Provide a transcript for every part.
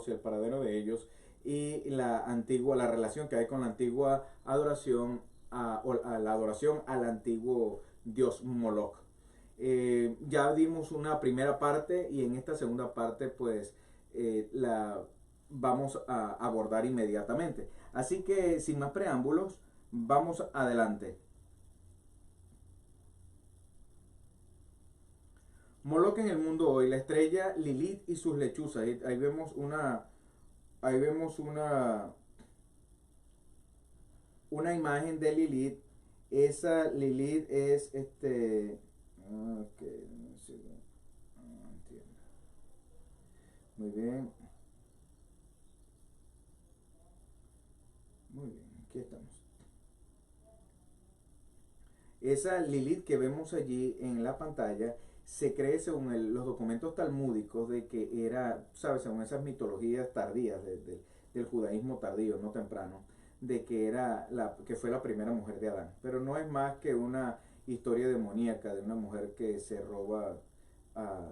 y el paradero de ellos y la relación que hay con la antigua adoración a la adoración al antiguo dios Moloch. Ya dimos una primera parte y en esta segunda parte pues la vamos a abordar inmediatamente. Así que sin más preámbulos, vamos adelante. Moloch en el mundo hoy, la estrella Lilith y sus lechuzas. Ahí vemos una imagen de Lilith. Esa Lilith es ok, no sé, no entiendo. Muy bien, muy bien, aquí estamos. Esa Lilith que vemos allí en la pantalla se cree según los documentos talmúdicos de que era, ¿sabes? Según esas mitologías tardías del judaísmo tardío, no temprano, de que que fue la primera mujer de Adán. Pero no es más que una historia demoníaca de una mujer que se roba,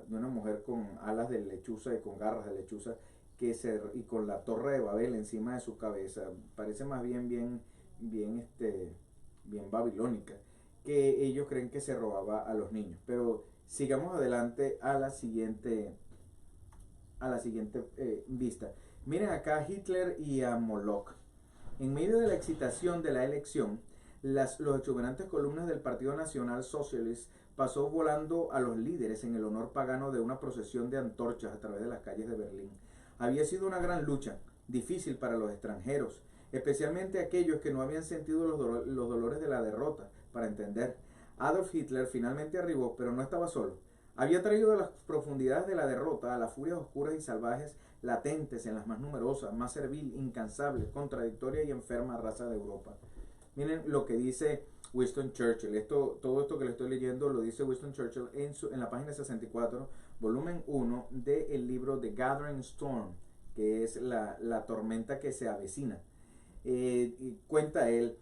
de una mujer con alas de lechuza y con garras de lechuza y con la torre de Babel encima de su cabeza. Parece más bien babilónica, que ellos creen que se robaba a los niños. Pero sigamos adelante a la siguiente vista. Miren acá a Hitler y a Moloch. En medio de la excitación de la elección, los exuberantes columnas del Partido Nacional Socialist pasó volando a los líderes en el honor pagano de una procesión de antorchas a través de las calles de Berlín. Había sido una gran lucha, difícil para los extranjeros, especialmente aquellos que no habían sentido los dolores de la derrota, para entender. Adolf Hitler finalmente arribó, pero no estaba solo. Había traído de las profundidades de la derrota a las furias oscuras y salvajes latentes en las más numerosas, más servil, incansable, contradictoria y enferma raza de Europa. Miren lo que dice Winston Churchill. Todo esto que le estoy leyendo lo dice Winston Churchill en la página 64, volumen 1 del libro The Gathering Storm, que es la tormenta que se avecina. Cuenta él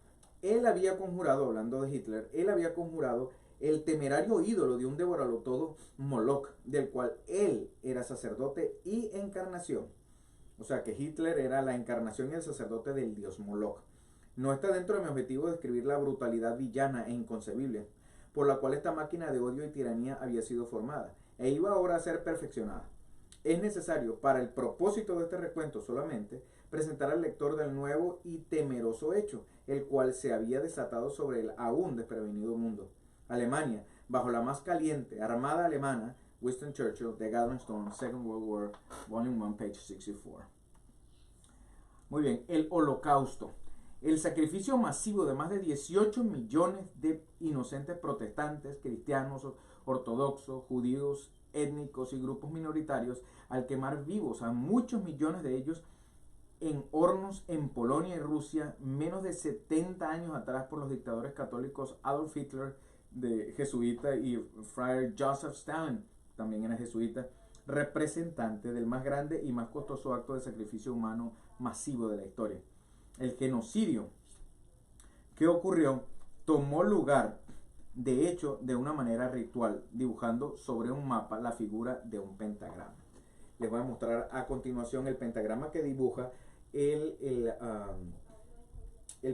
había conjurado, hablando de Hitler, él había conjurado el temerario ídolo de un devoralotodo Moloch, del cual él era sacerdote y encarnación. O sea que Hitler era la encarnación y el sacerdote del dios Moloch. No está dentro de mi objetivo describir la brutalidad villana e inconcebible por la cual esta máquina de odio y tiranía había sido formada e iba ahora a ser perfeccionada. Es necesario, para el propósito de este recuento solamente, presentar al lector del nuevo y temeroso hecho, el cual se había desatado sobre el aún desprevenido mundo. Alemania, bajo la más caliente armada alemana, Winston Churchill, The Gathering Storm, Second World War, Volume 1, page 64. Muy bien, el Holocausto. El sacrificio masivo de más de 18 millones de inocentes protestantes, cristianos, ortodoxos, judíos, étnicos y grupos minoritarios al quemar vivos a muchos millones de ellos en hornos en Polonia y Rusia menos de 70 años atrás por los dictadores católicos Adolf Hitler, de jesuita, y Friar Joseph Stalin, también era jesuita, representante del más grande y más costoso acto de sacrificio humano masivo de la historia. El genocidio que ocurrió tomó lugar, de hecho, de una manera ritual, dibujando sobre un mapa la figura de un pentagrama. Les voy a mostrar a continuación el pentagrama que dibuja el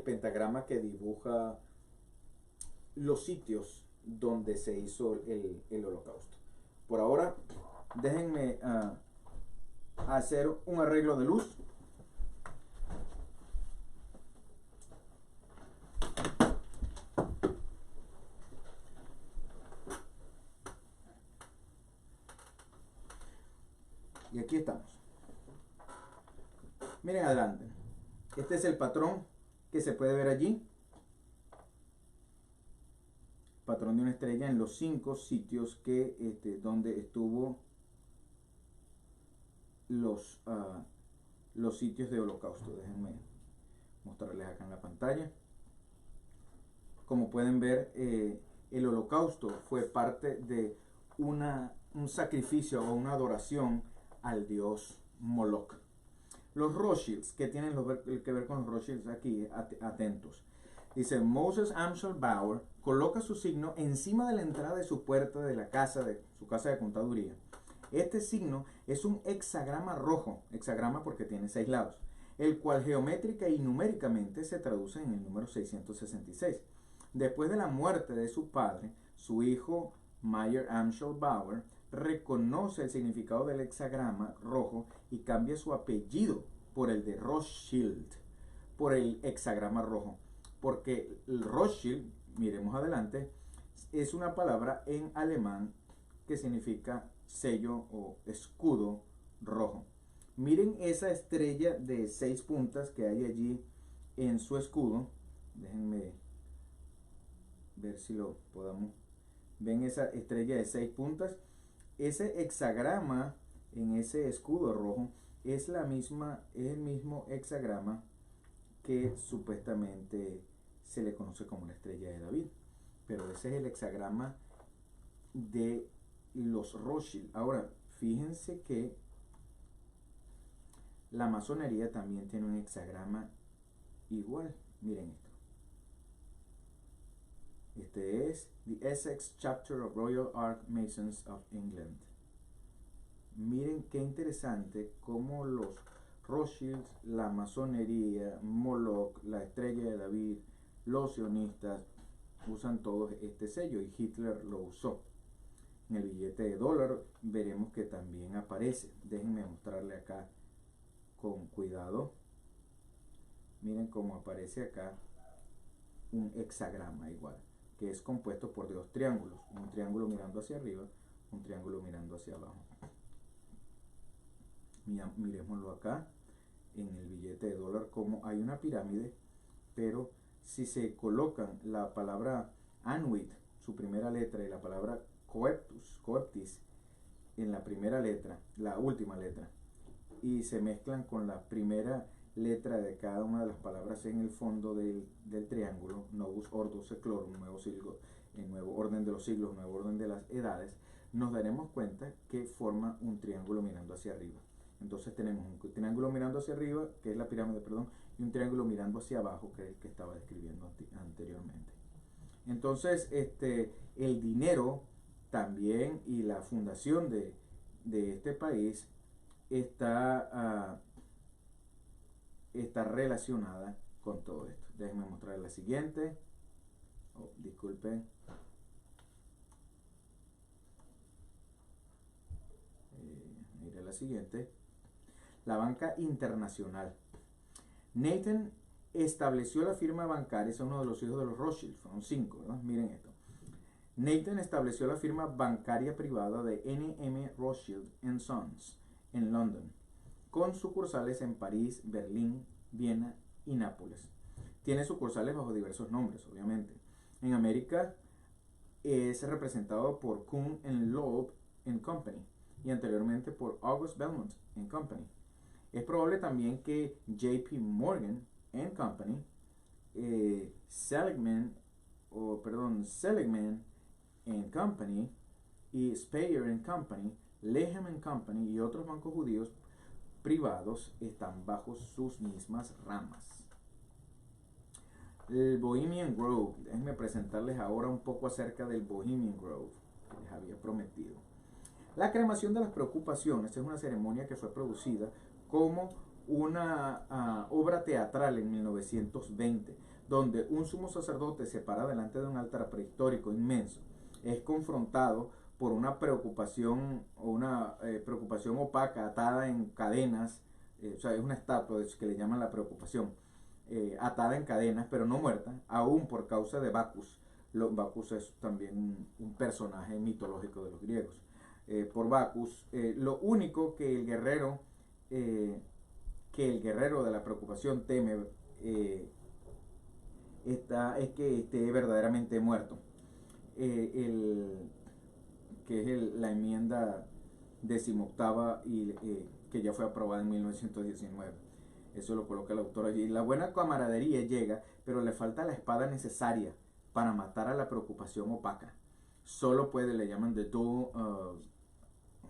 pentagrama que dibuja los sitios donde se hizo el holocausto. Por ahora, déjenme hacer un arreglo de luz. Y aquí estamos. Miren adelante. Este es el patrón que se puede ver allí. Patrón de una estrella en los 5 sitios donde estuvo los sitios de holocausto. Déjenme mostrarles acá en la pantalla. Como pueden ver, el holocausto fue parte de un sacrificio o una adoración al dios Moloch. Los Rothschilds, ¿qué tienen que ver con los Rothschilds aquí? Atentos. Dice, Moses Amschel Bauer coloca su signo encima de la entrada de su puerta de su casa de contaduría. Este signo es un hexagrama rojo, hexagrama porque tiene 6 lados, el cual geométrica y numéricamente se traduce en el número 666. Después de la muerte de su padre, su hijo Mayer Amschel Bauer reconoce el significado del hexagrama rojo y cambia su apellido por el de Rothschild, por el hexagrama rojo, porque el Rothschild, miremos adelante, es una palabra en alemán que significa sello o escudo rojo. Miren esa estrella de 6 puntas que hay allí en su escudo. Déjenme ver si lo podamos. ¿Ven esa estrella de 6 puntas? Ese hexagrama en ese escudo rojo es el mismo hexagrama que supuestamente se le conoce como la estrella de David. Pero ese es el hexagrama de los Rothschild. Ahora, fíjense que la masonería también tiene un hexagrama igual. Miren esto. Este es The Essex Chapter of Royal Arch Masons of England. Miren qué interesante cómo los Rothschild, la masonería, Moloch, la estrella de David, los sionistas usan todos este sello y Hitler lo usó. En el billete de dólar veremos que también aparece. Déjenme mostrarle acá con cuidado. Miren cómo aparece acá un hexagrama igual, que es compuesto por 2 triángulos, un triángulo mirando hacia arriba, un triángulo mirando hacia abajo. Miremoslo acá en el billete de dólar como hay una pirámide, pero si se colocan la palabra Annuit, su primera letra, y la palabra Coeptis en la primera letra, la última letra, y se mezclan con la primera letra de cada una de las palabras en el fondo del triángulo, Novus Ordo Seclorum, nuevo orden de los siglos, nuevo orden de las edades, nos daremos cuenta que forma un triángulo mirando hacia arriba. Entonces tenemos un triángulo mirando hacia arriba, que es la pirámide, perdón, y un triángulo mirando hacia abajo, que es el que estaba describiendo anteriormente. Entonces, el dinero también y la fundación de este país está relacionada con todo esto. Déjenme mostrar la siguiente. Disculpen. Mire la siguiente. La banca internacional. Nathan estableció la firma bancaria, es uno de los hijos de los Rothschild, fueron 5, ¿verdad? Miren esto. Nathan estableció la firma bancaria privada de N.M. Rothschild & Sons en London, con sucursales en París, Berlín, Viena y Nápoles. Tiene sucursales bajo diversos nombres, obviamente. En América es representado por Kuhn Loeb Company y anteriormente por August Belmont Company. Es probable también que JP Morgan Company, Seligman Company y Speyer Company, Lehman Company y otros bancos judíos privados están bajo sus mismas ramas. El Bohemian Grove. Déjenme presentarles ahora un poco acerca del Bohemian Grove que les había prometido. La cremación de las preocupaciones es una ceremonia que fue producida como una obra teatral en 1920, donde un sumo sacerdote se para delante de un altar prehistórico inmenso, es confrontado por una preocupación preocupación opaca atada en cadenas, o sea, es una estatua que le llaman la preocupación, atada en cadenas, pero no muerta, aún por causa de Bacchus. Bacchus es también un personaje mitológico de los griegos. Por Bacchus, lo único que el guerrero de la preocupación teme es que esté verdaderamente muerto. Que es la enmienda 18ª que ya fue aprobada en 1919. Eso lo coloca el autor allí. La buena camaradería llega, pero le falta la espada necesaria para matar a la preocupación opaca. Solo puede, le llaman the dual,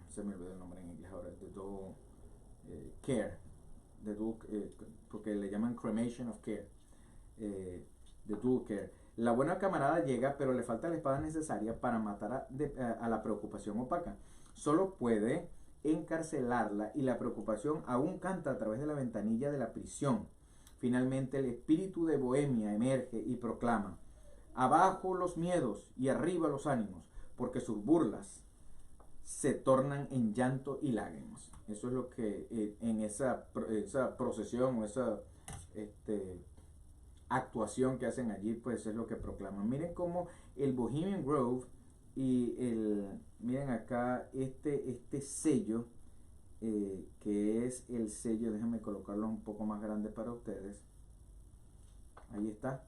se me olvidó el nombre en inglés ahora, the dual care, porque le llaman cremation of care, the dual care. La buena camarada llega, pero le falta la espada necesaria para matar a la preocupación opaca. solo puede encarcelarla y la preocupación aún canta a través de la ventanilla de la prisión. Finalmente el espíritu de Bohemia emerge y proclama: abajo los miedos y arriba los ánimos, porque sus burlas se tornan en llanto y lágrimas. Eso es lo que en esa procesión o esa actuación que hacen allí, pues es lo que proclaman. Miren cómo el Bohemian Grove y miren acá este sello, que es el sello, déjenme colocarlo un poco más grande para ustedes. Ahí está.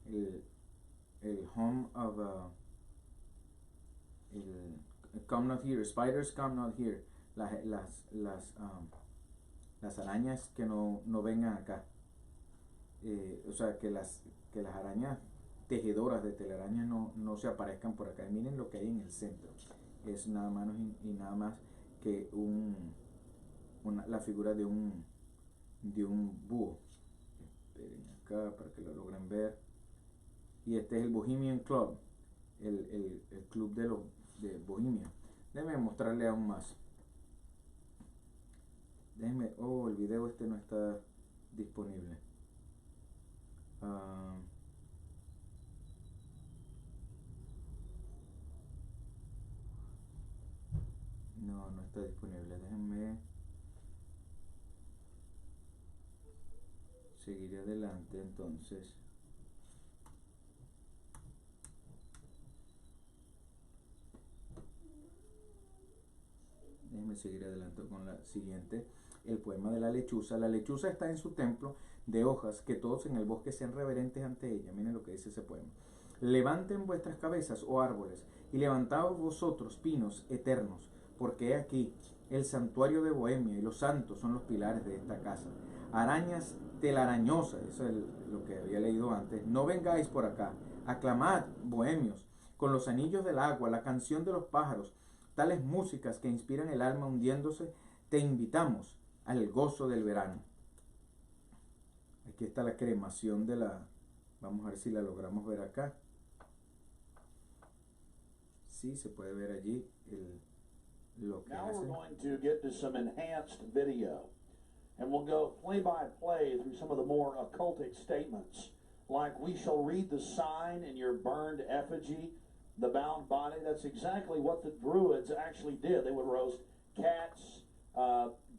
El Home of el Come Not Here, Spiders Come Not Here, las arañas que no vengan acá, o sea, que las arañas tejedoras de telarañas no se aparezcan por acá. Y miren lo que hay en el centro, es nada más y nada más que la figura de un búho. Esperen acá para que lo logren ver. Y este es el Bohemian Club, el club de Bohemia. Déjenme mostrarle aún más. El video no está disponible. No está disponible. Déjenme seguir adelante entonces. Déjenme seguir adelante con la siguiente. El poema de la lechuza. La lechuza está en su templo de hojas, que todos en el bosque sean reverentes ante ella. Miren lo que dice ese poema. Levanten vuestras cabezas, oh árboles, y levantaos vosotros, pinos eternos, porque he aquí el santuario de Bohemia, y los santos son los pilares de esta casa. Arañas telarañosas, eso es lo que había leído antes, no vengáis por acá. Aclamad, bohemios, con los anillos del agua, la canción de los pájaros, tales músicas que inspiran el alma hundiéndose, te invitamos al gozo del verano. Aquí está la cremación de vamos a ver si la logramos ver acá. Sí, se puede ver allí lo que Now hace. we're going to get to some enhanced video, and we'll go play by play through some of the more occultic statements, like we shall read the sign in your burned effigy, the bound body. That's exactly what the Druids actually did. They would roast cats,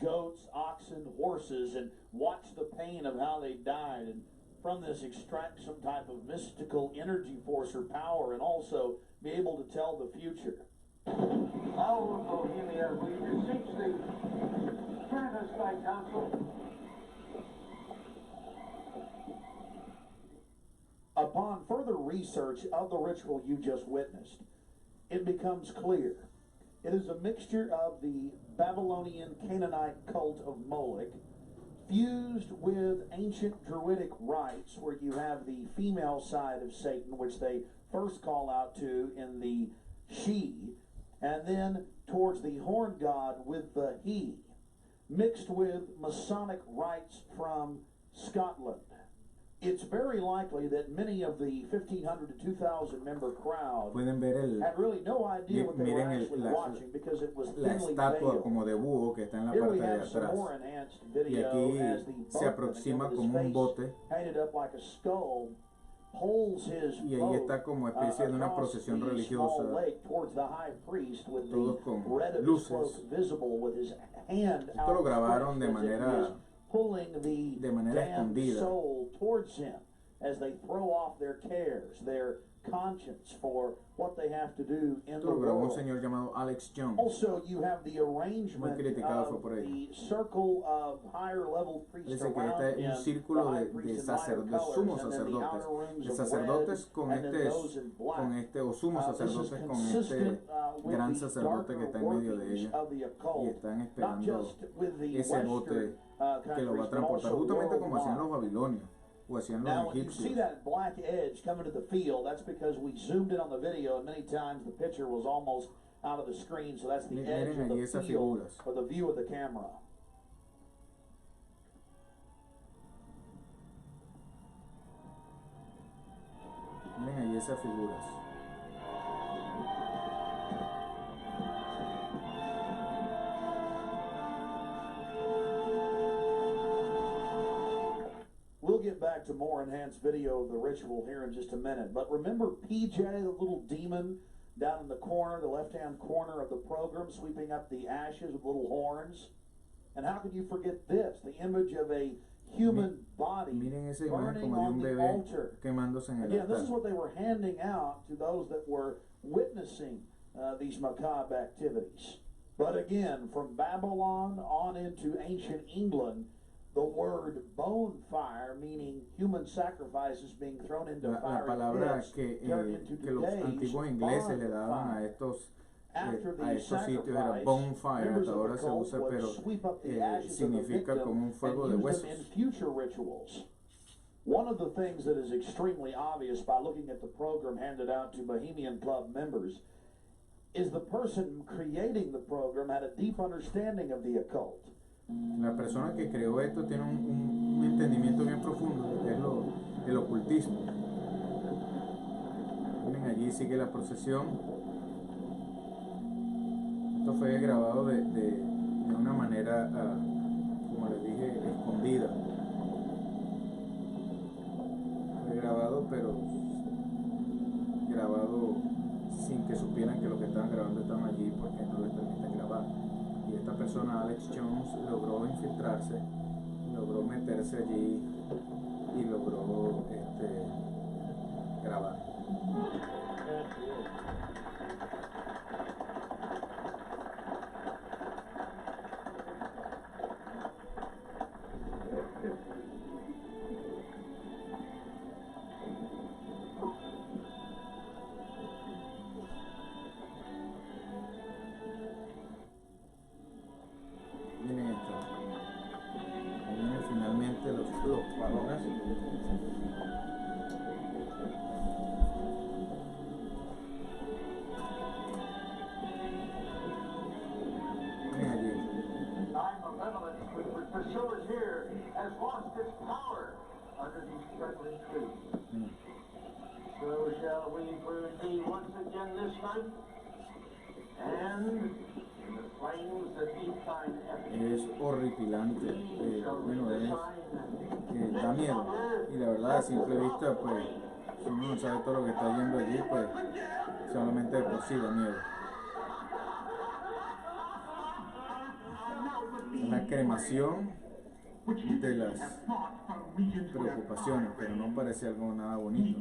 goats, oxen, horses, and watch the pain of how they died, and from this extract some type of mystical energy force or power, and also be able to tell the future. All of Bohemia, we beseech thee, grant us thy counsel. Upon further research of the ritual you just witnessed, it becomes clear it is a mixture of the Babylonian Canaanite cult of Moloch fused with ancient Druidic rites, where you have the female side of Satan, which they first call out to in the she, and then towards the horn god with the he, mixed with Masonic rites from Scotland. It's very likely that many of the 1,500 to 2,000 member crowd Pueden ver had really no idea what they were miren actually watching, because it was la thinly estatua veiled. como de búho que está en la Here parte we de have some atrás. more enhanced Y video aquí as the se boatman, aproxima again, with como his un face bote, painted up like a skull, pulls his y ahí boat está como especie de una across procesión the religiosa, small lake towards the high priest, with todos the con red of his luces. cloak visible, with his hand Esto lo grabaron de outstretched as if he manera is pulling the de manera damned escondida. soul towards him, as they throw off their cares, their conscience for what they have to do in Esto the lo grabó un world. señor llamado Alex Jones. Also, you have the arrangement Muy criticado fue of por ello. the circle of higher level priests Dice que around este es un him, círculo the high de priest in lighter colors, sumos and then the sacerdotes, outer rooms de of sacerdotes red, con and then those in black. o sumos This is sacerdotes con consistent with gran the sacerdote que darker está en medio de workings ellos, of the y occult, están not esperando just with the ese bote Western que lo va a countries, but transportar, also justamente como hacían los worldwide. babilonios o hacían Now, los when you see egipcios. that black edge coming to the field, that's because we zoomed in on the video, and many times the picture was almost out of the screen, so that's the edge Miren of allí the esas field figuras. or the view of the camera. Miren allí esas figuras. back to more enhanced video of the ritual here in just a minute. But remember PJ, the little demon down in the corner, the left-hand corner of the program, sweeping up the ashes with little horns? And how could you forget this? The image of a human body Miren esa imagen burning como de on un the bebé altar. quemándose en el Again, this is altar. what they were handing out to those that were witnessing these macabre activities. But again, from Babylon on into ancient England, the word bonfire, meaning human sacrifices being thrown into La fiery palabra pits, que turned into los today's antiguos ingleses le daban a bonfire. estos After a the estos sitios era sacrifice, bonfire, members hasta of ahora the se cult usa, would pero sweep up the ashes of the significa victim como un fuego de and use huesos. them in future rituals. One of the things that is extremely obvious by looking at the program handed out to Bohemian Club members is the person creating the program had a deep understanding of the occult. La persona que creó esto tiene un entendimiento bien profundo, que es el ocultismo. Miren, allí sigue la procesión. Esto fue grabado de una manera, como les dije, escondida. Fue grabado, pero grabado sin que supieran que lo que estaban grabando estaban allí, porque no les permiten grabar. Y esta persona, Alex Jones, logró infiltrarse, logró meterse allí y logró grabar. Miren esto. Ahí vienen finalmente los balones. Miren allí. Time of evidence with pursuers here has lost its power under these threatening trees. Miren. So shall we proceed once again this night? And in the flames that eat thine effigy, Es horripilante, bueno, da miedo. Y la verdad, a simple vista, pues, si uno no sabe todo lo que está yendo allí, pues, solamente de por sí da miedo. La cremación de las preocupaciones, pero no parece algo nada bonito.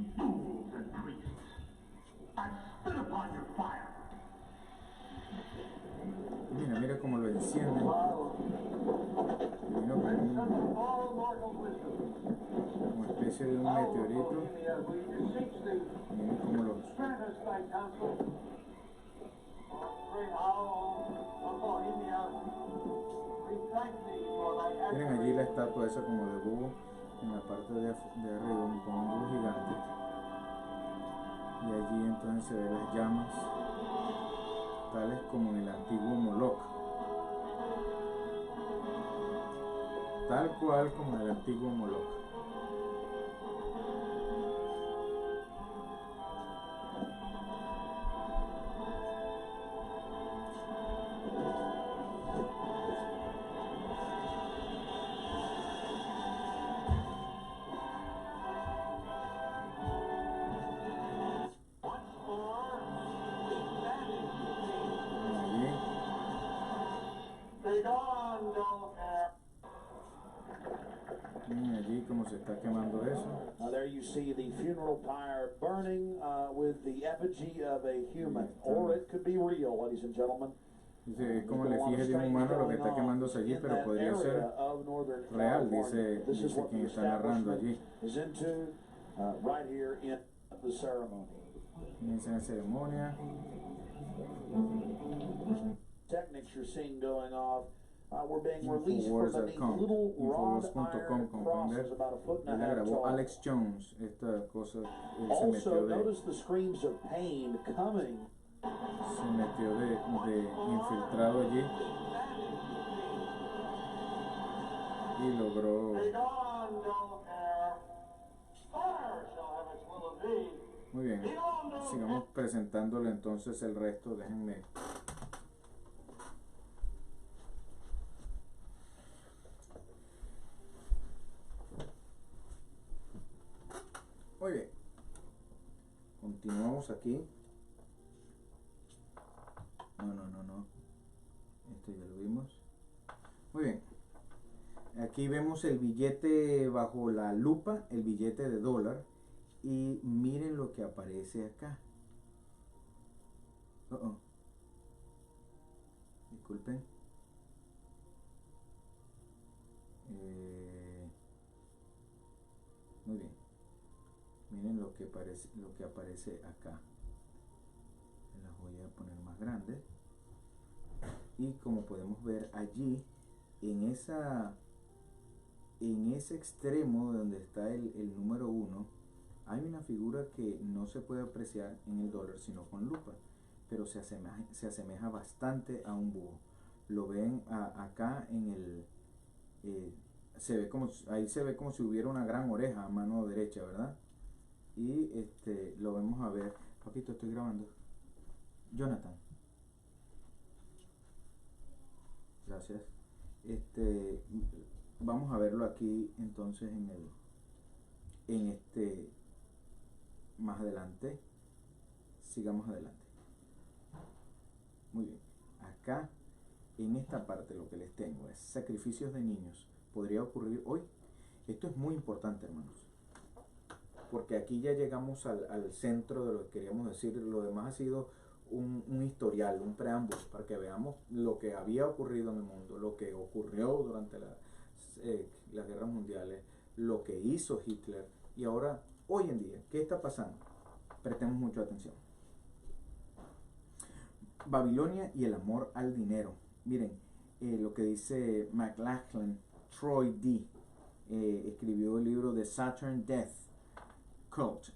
Mira cómo lo encienden. Vino como all mortal wisdom. una especie de un meteorito. We beseech thee, Miren cómo los grant us thy counsel. Great owl of Bohemia, we thank thee for thy Miren allí la estatua esa como de búho en la parte de arriba, con un búho gigante. Y allí entonces se ven las llamas, tales como en el antiguo Moloch. Tal cual como en el antiguo Moloch. Allí. Miren allí cómo se está quemando eso. There you see the funeral pyre burning with the effigy of a human, or it could be real, ladies and gentlemen. Dice, es como el efigie de un humano lo que está quemándose allí, pero podría ser real, dice quien está narrando allí. Is into right here in the ceremony. Inicia la ceremonia. Techniques you're seeing going off were being released from beneath Infowars.com, little wrought Infowars.com, iron crosses about a foot Él and a la half grabó tall. Alex Jones, esta cosa, él Also, notice the screams of pain coming se metió de infiltrado allí y logró. Muy bien, sigamos presentándole entonces el resto, déjenme. aquí. No. Esto ya lo vimos. Muy bien. Aquí vemos el billete bajo la lupa, el billete de dólar. Y miren lo que aparece acá. Disculpen. Muy bien. Miren lo que aparece acá. Las voy a poner más grandes. Y como podemos ver allí, en ese extremo donde está el número 1, hay una figura que no se puede apreciar en el dólar sino con lupa, pero se asemeja bastante a un búho. Lo ven acá en el ahí se ve como si hubiera una gran oreja a mano derecha, ¿verdad? Y lo vemos a ver. Papito, estoy grabando. Jonathan, gracias. Vamos a verlo aquí entonces más adelante. Sigamos adelante. Muy bien. Acá en esta parte lo que les tengo es sacrificios de niños. ¿Podría ocurrir hoy? Esto es muy importante, hermanos, porque aquí ya llegamos al centro de lo que queríamos decir. Lo demás ha sido un historial, un preámbulo, para que veamos lo que había ocurrido en el mundo, lo que ocurrió durante las guerras mundiales, lo que hizo Hitler, y ahora, hoy en día, ¿qué está pasando? Prestemos mucha atención. Babilonia y el amor al dinero. Miren, lo que dice McLachlan, Troy D. Escribió el libro de Saturn Death Cult,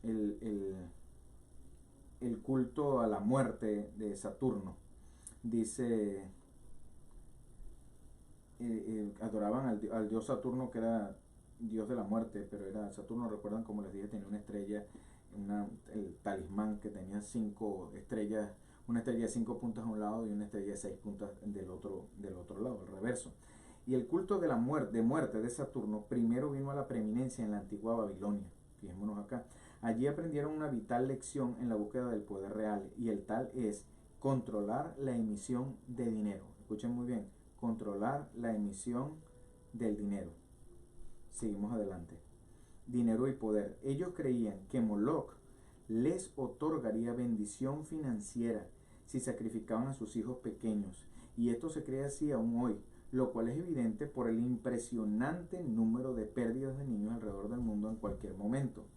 el culto a la muerte de Saturno. Dice, adoraban al dios Saturno, que era dios de la muerte, pero era Saturno, recuerdan, como les dije, tenía una estrella, el talismán que tenía 5 estrellas, una estrella de 5 puntas a un lado y una estrella de 6 puntas del otro lado, el reverso. Y el culto de la muerte de Saturno primero vino a la preeminencia en la antigua Babilonia. Fijémonos acá. Allí aprendieron una vital lección en la búsqueda del poder real, y el tal es controlar la emisión de dinero. Escuchen muy bien, controlar la emisión del dinero. Seguimos adelante. Dinero y poder. Ellos creían que Moloch les otorgaría bendición financiera si sacrificaban a sus hijos pequeños, y esto se cree así aún hoy, lo cual es evidente por el impresionante número de pérdidas de niños alrededor del mundo en cualquier momento.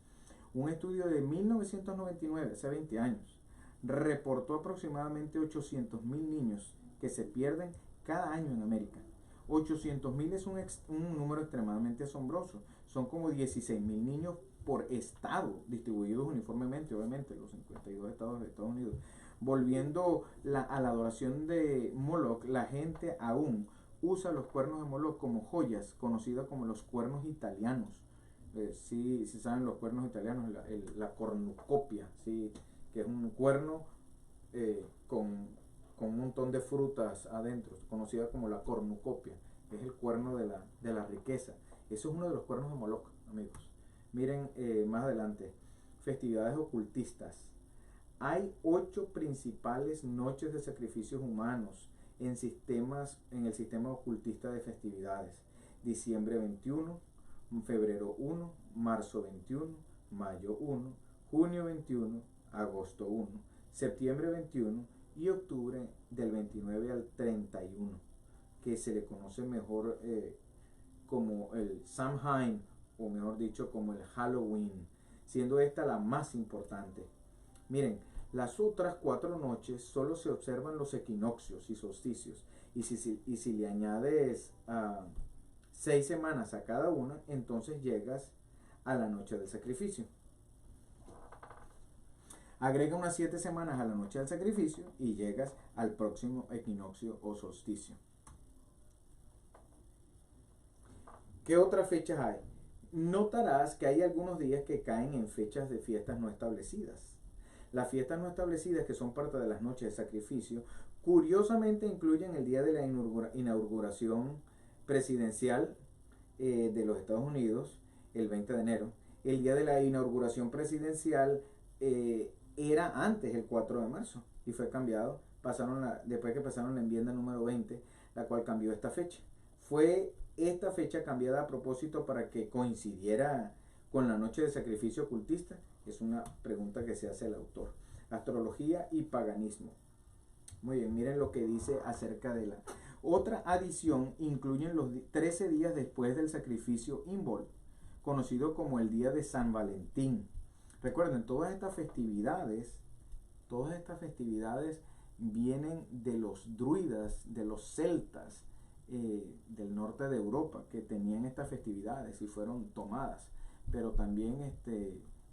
Un estudio de 1999, hace 20 años, reportó aproximadamente 800,000 niños que se pierden cada año en América. 800,000 es un número extremadamente asombroso. Son como 16,000 niños por estado, distribuidos uniformemente, obviamente, los 52 estados de Estados Unidos. Volviendo a la adoración de Moloch, la gente aún usa los cuernos de Moloch como joyas, conocidas como los cuernos italianos. Si saben los cuernos italianos, la cornucopia, ¿sí? Que es un cuerno con un montón de frutas adentro, conocida como la cornucopia. Es el cuerno de la riqueza. Eso es uno de los cuernos de Moloch, amigos. Miren más adelante, festividades ocultistas. Hay 8 principales noches de sacrificios humanos en el sistema ocultista de festividades. Diciembre 21, febrero 1, marzo 21, mayo 1, junio 21, agosto 1, septiembre 21 y octubre del 29 al 31, que se le conoce mejor como el Samhain, o mejor dicho, como el Halloween, siendo esta la más importante. Miren, las otras 4 noches solo se observan los equinoccios y solsticios, y si le añades 6 semanas a cada una, entonces llegas a la noche del sacrificio. Agrega unas 7 semanas a la noche del sacrificio y llegas al próximo equinoccio o solsticio. ¿Qué otras fechas hay? Notarás que hay algunos días que caen en fechas de fiestas no establecidas. Las fiestas no establecidas, que son parte de las noches de sacrificio, curiosamente incluyen el día de la inauguración presidencial de los Estados Unidos, el 20 de enero, el día de la inauguración presidencial era antes el 4 de marzo y fue cambiado, después que pasaron la enmienda número 20, la cual cambió esta fecha. Fue esta fecha cambiada a propósito para que coincidiera con la noche de sacrificio ocultista. Es una pregunta que se hace el autor. Astrología y paganismo. Muy bien, miren lo que dice acerca de la otra adición. Incluyen los 13 días después del sacrificio Imbolc, conocido como el día de San Valentín. Recuerden, todas estas festividades vienen de los druidas, de los celtas del norte de Europa, que tenían estas festividades y fueron tomadas, pero también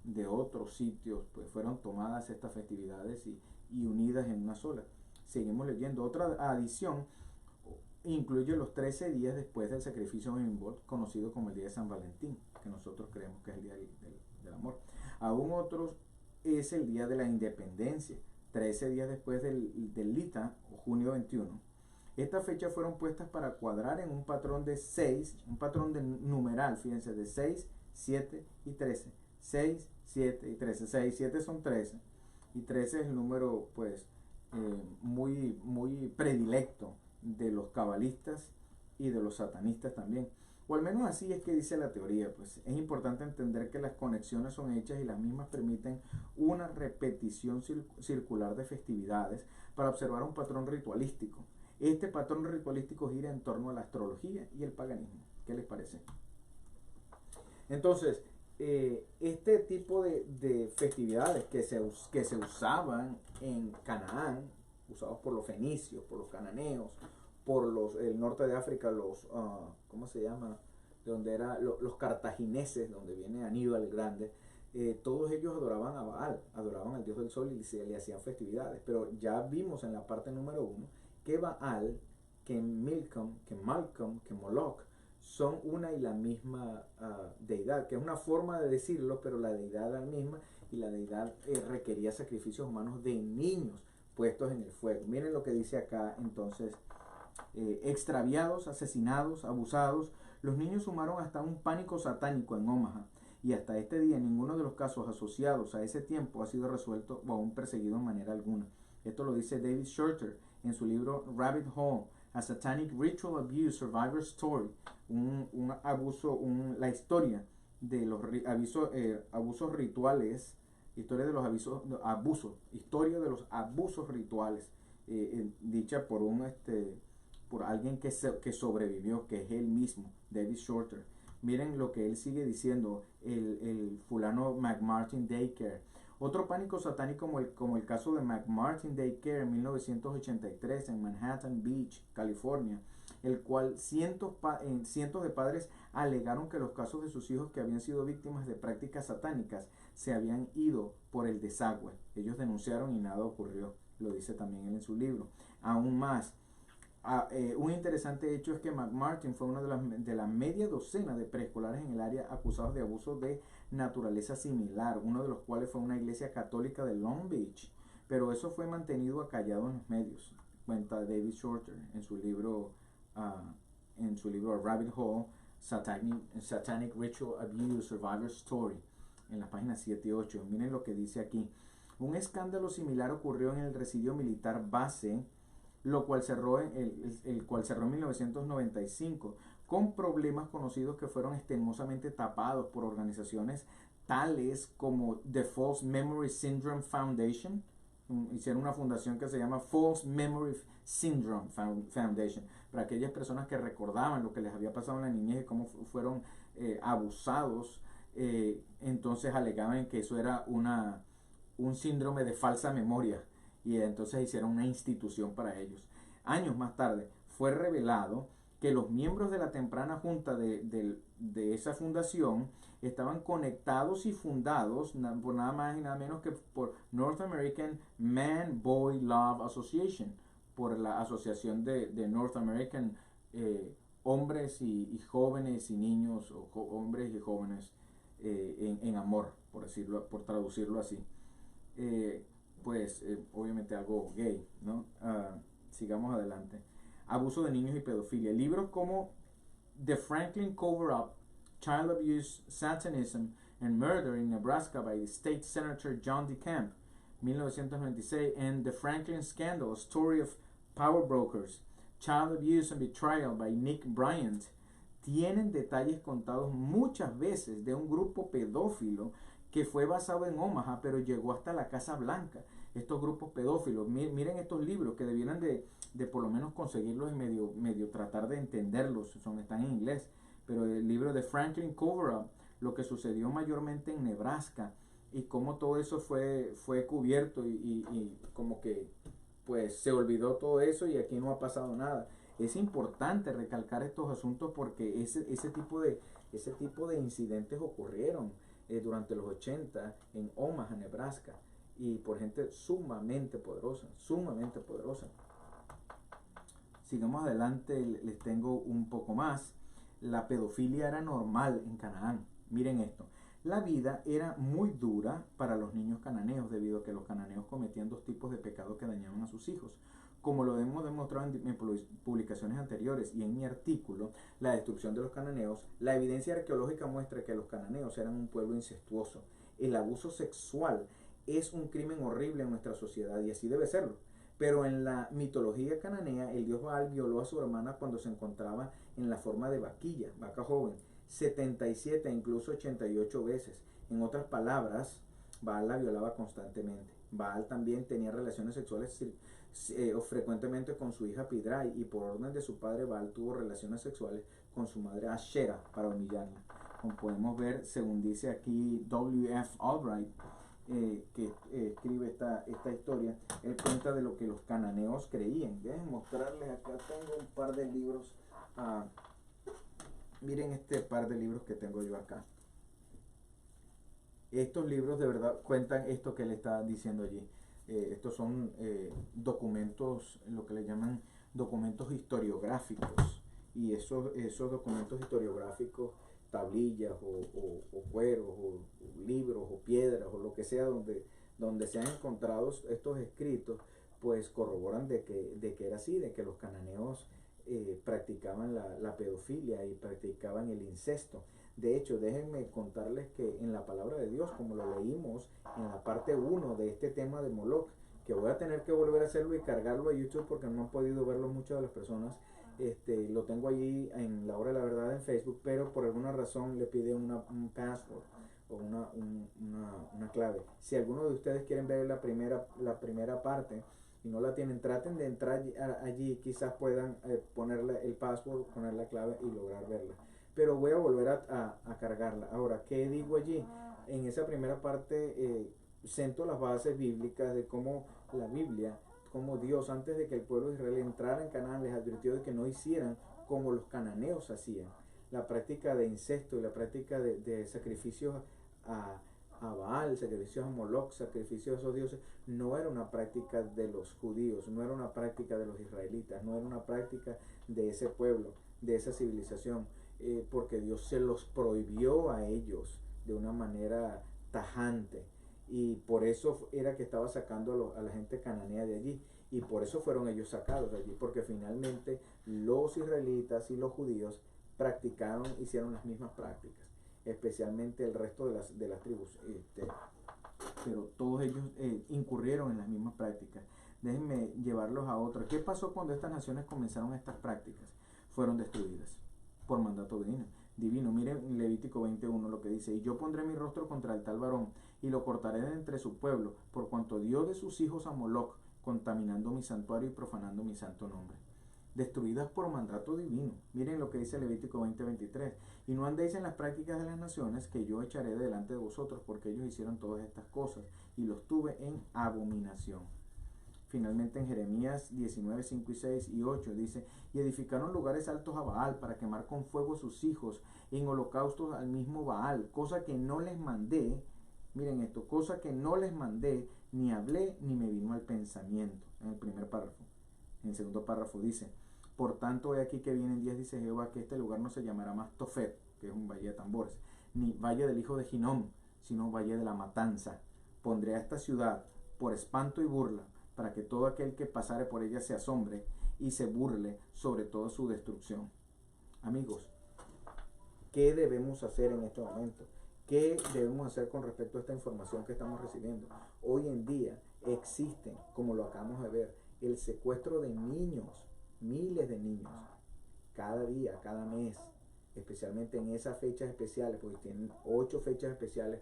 de otros sitios pues fueron tomadas estas festividades y unidas en una sola. Seguimos leyendo. Otra adición incluye los 13 días después del sacrificio de Imbolc, conocido como el día de San Valentín, que nosotros creemos que es el día del amor. Aún otros es el día de la independencia, 13 días después del Lita, o junio 21. Estas fechas fueron puestas para cuadrar en un patrón de 6, un patrón de numeral, fíjense, de 6, 7 y 13. 6, 7 y 13. 6, 7 son 13. Y 13 es el número, pues, muy, muy predilecto de los cabalistas y de los satanistas también. O al menos así es que dice la teoría. Pues es importante entender que las conexiones son hechas y las mismas permiten una repetición circular de festividades para observar un patrón ritualístico. Este patrón ritualístico gira en torno a la astrología y el paganismo. ¿Qué les parece? Entonces, este tipo de festividades que se usaban en Canaán, usados por los fenicios, por los cananeos, por el norte de África, ¿cómo se llama? Donde los cartagineses, donde viene Aníbal el Grande, todos ellos adoraban a Baal, adoraban al dios del sol y le hacían festividades. Pero ya vimos en la parte número 1 que Baal, que Milcom, que Malcolm, que Moloch son una y la misma deidad, que es una forma de decirlo, pero la deidad era la misma y la deidad requería sacrificios humanos de niños puestos en el fuego. Miren lo que dice acá entonces. Extraviados, asesinados, abusados, los niños sumaron hasta un pánico satánico en Omaha, y hasta este día ninguno de los casos asociados a ese tiempo ha sido resuelto o aún perseguido de manera alguna. Esto lo dice David Shorter en su libro Rabbit Hole, A Satanic Ritual Abuse Survivor Story, la historia de los abusos rituales, historia de los historia de los abusos rituales, dicha por alguien que sobrevivió, que es él mismo, David Shorter. Miren lo que él sigue diciendo, el fulano McMartin Daycare. Otro pánico satánico como el caso de McMartin Daycare en 1983 en Manhattan Beach, California, el cual cientos de padres alegaron que los casos de sus hijos que habían sido víctimas de prácticas satánicas se habían ido por el desagüe. Ellos denunciaron y nada ocurrió, lo dice también él en su libro. Aún más, un interesante hecho es que McMartin fue uno de la media docena de preescolares en el área acusados de abusos de naturaleza similar, uno de los cuales fue una iglesia católica de Long Beach, pero eso fue mantenido acallado en los medios, cuenta David Shorter en su libro Rabbit Hole, Satanic Ritual Abuse Survivor Story, en las páginas 7 y 8. Miren lo que dice aquí. Un escándalo similar ocurrió en el residio militar base, lo cual cerró el cual cerró en 1995, con problemas conocidos que fueron extenuosamente tapados por organizaciones tales como The False Memory Syndrome Foundation. Hicieron una fundación que se llama False Memory Syndrome Foundation, para aquellas personas que recordaban lo que les había pasado en la niñez y cómo fueron abusados. Entonces alegaban que eso era un síndrome de falsa memoria, y entonces hicieron una institución para ellos. Años más tarde fue revelado que los miembros de la temprana junta de esa fundación estaban conectados y fundados por nada más y nada menos que por North American Man Boy Love Association, por la asociación de North American hombres y jóvenes y niños, o hombres y jóvenes en amor, por traducirlo así. Obviamente algo gay, ¿no? Sigamos adelante. Abuso de niños y pedofilia. Libros como The Franklin Cover-Up, Child Abuse, Satanism, and Murder in Nebraska by the State Senator John DeCamp 1996, and The Franklin Scandal, A Story of Power Brokers, Child Abuse and Betrayal by Nick Bryant, tienen detalles contados muchas veces de un grupo pedófilo que fue basado en Omaha, pero llegó hasta la Casa Blanca. Estos grupos pedófilos, miren estos libros que debieran de por lo menos conseguirlos y medio tratar de entenderlos, están en inglés, pero el libro de Franklin Cover Up, lo que sucedió mayormente en Nebraska y cómo todo eso fue cubierto y como que pues se olvidó todo eso y aquí no ha pasado nada. Es importante recalcar estos asuntos porque ese tipo de incidentes ocurrieron durante los 80 en Omaha, Nebraska, y por gente sumamente poderosa, sumamente poderosa. Sigamos adelante, les tengo un poco más. La pedofilia era normal en Canaán. Miren esto. La vida era muy dura para los niños cananeos debido a que los cananeos cometían dos tipos de pecados que dañaban a sus hijos. Como lo hemos demostrado en publicaciones anteriores y en mi artículo, La destrucción de los cananeos, la evidencia arqueológica muestra que los cananeos eran un pueblo incestuoso. El abuso sexual es un crimen horrible en nuestra sociedad y así debe serlo. Pero en la mitología cananea, el dios Baal violó a su hermana cuando se encontraba en la forma de vaquilla, vaca joven, 77 e incluso 88 veces. En otras palabras, Baal la violaba constantemente. Baal también tenía relaciones sexuales frecuentemente con su hija Pidrai, y por orden de su padre Baal tuvo relaciones sexuales con su madre Ashera para humillarla. Como podemos ver, según dice aquí W.F. Albright, que escribe esta historia, él cuenta de lo que los cananeos creían. Déjenme mostrarles, acá tengo un par de libros. Miren este par de libros que tengo yo acá. Estos libros de verdad cuentan esto que le está diciendo allí. Estos son documentos, lo que le llaman documentos historiográficos. Y esos documentos historiográficos, tablillas o cueros o libros o piedras o lo que sea donde se han encontrado estos escritos, pues corroboran de que era así, de que los cananeos practicaban la pedofilia y practicaban el incesto. De hecho, déjenme contarles que en la palabra de Dios, como lo leímos en la parte 1 de este tema de Moloch, que voy a tener que volver a hacerlo y cargarlo a YouTube porque no han podido verlo muchas de las personas, lo tengo allí en La Hora de la Verdad en Facebook, pero por alguna razón le pide un password o una clave. Si alguno de ustedes quieren ver la primera parte y no la tienen, traten de entrar allí, quizás puedan ponerle el password, poner la clave y lograr verla. Pero voy a volver a cargarla. Ahora, ¿qué digo allí? En esa primera parte siento las bases bíblicas de cómo la Biblia, como Dios, antes de que el pueblo de Israel entrara en Canaán, les advirtió de que no hicieran como los cananeos hacían. La práctica de incesto y la práctica de sacrificios a Baal, sacrificios a Moloch, sacrificios a esos dioses, no era una práctica de los judíos, no era una práctica de los israelitas, no era una práctica de ese pueblo, de esa civilización, porque Dios se los prohibió a ellos de una manera tajante. Y por eso era que estaba sacando a la gente cananea de allí, y por eso fueron ellos sacados de allí, porque finalmente los israelitas y los judíos hicieron las mismas prácticas, especialmente el resto de las tribus, pero todos ellos incurrieron en las mismas prácticas. Déjenme llevarlos a otra. ¿Qué pasó cuando estas naciones comenzaron estas prácticas? Fueron destruidas por mandato divino. Miren Levítico 21 lo que dice: y yo pondré mi rostro contra el tal varón y lo cortaré de entre su pueblo, por cuanto dio de sus hijos a Moloch, contaminando mi santuario y profanando mi santo nombre. Destruidas por mandato divino. Miren lo que dice Levítico 20:23: y no andéis en las prácticas de las naciones que yo echaré delante de vosotros, porque ellos hicieron todas estas cosas y los tuve en abominación. Finalmente en Jeremías 19, 5 y 6 y 8 dice: y edificaron lugares altos a Baal para quemar con fuego sus hijos en holocaustos al mismo Baal, cosa que no les mandé. Miren esto: cosa que no les mandé, ni hablé, ni me vino al pensamiento. En el primer párrafo. En el segundo párrafo dice: por tanto, he aquí que vienen días, dice Jehová, que este lugar no se llamará más Tofet, que es un valle de tambores, ni valle del hijo de Hinnom, sino valle de la matanza. Pondré a esta ciudad por espanto y burla, para que todo aquel que pasare por ella se asombre y se burle sobre toda su destrucción. Amigos, ¿qué debemos hacer en este momento? ¿Qué debemos hacer con respecto a esta información que estamos recibiendo? Hoy en día existen, como lo acabamos de ver, el secuestro de niños, miles de niños, cada día, cada mes, especialmente en esas fechas especiales, porque tienen 8 fechas especiales